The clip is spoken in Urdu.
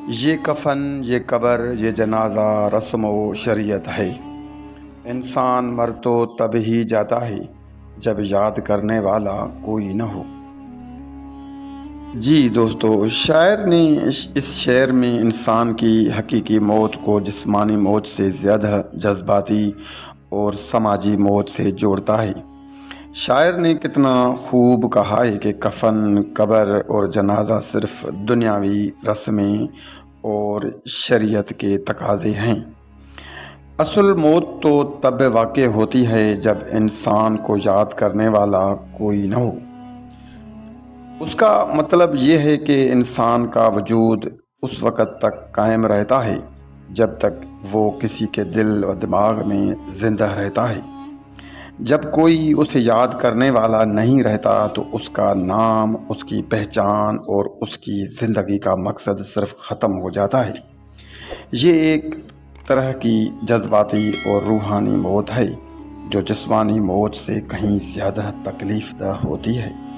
یہ کفن، یہ قبر، یہ جنازہ رسم و شریعت ہے۔ انسان مر تو تب ہی جاتا ہے جب یاد کرنے والا کوئی نہ ہو۔ جی دوستو، شاعر نے اس شعر میں انسان کی حقیقی موت کو جسمانی موت سے زیادہ جذباتی اور سماجی موت سے جوڑتا ہے۔ شاعر نے کتنا خوب کہا ہے کہ کفن، قبر اور جنازہ صرف دنیاوی رسمیں اور شریعت کے تقاضے ہیں۔ اصل موت تو تب واقع ہوتی ہے جب انسان کو یاد کرنے والا کوئی نہ ہو۔ اس کا مطلب یہ ہے کہ انسان کا وجود اس وقت تک قائم رہتا ہے جب تک وہ کسی کے دل و دماغ میں زندہ رہتا ہے۔ جب کوئی اسے یاد کرنے والا نہیں رہتا تو اس کا نام، اس کی پہچان اور اس کی زندگی کا مقصد صرف ختم ہو جاتا ہے۔ یہ ایک طرح کی جذباتی اور روحانی موت ہے جو جسمانی موت سے کہیں زیادہ تکلیف دہ ہوتی ہے۔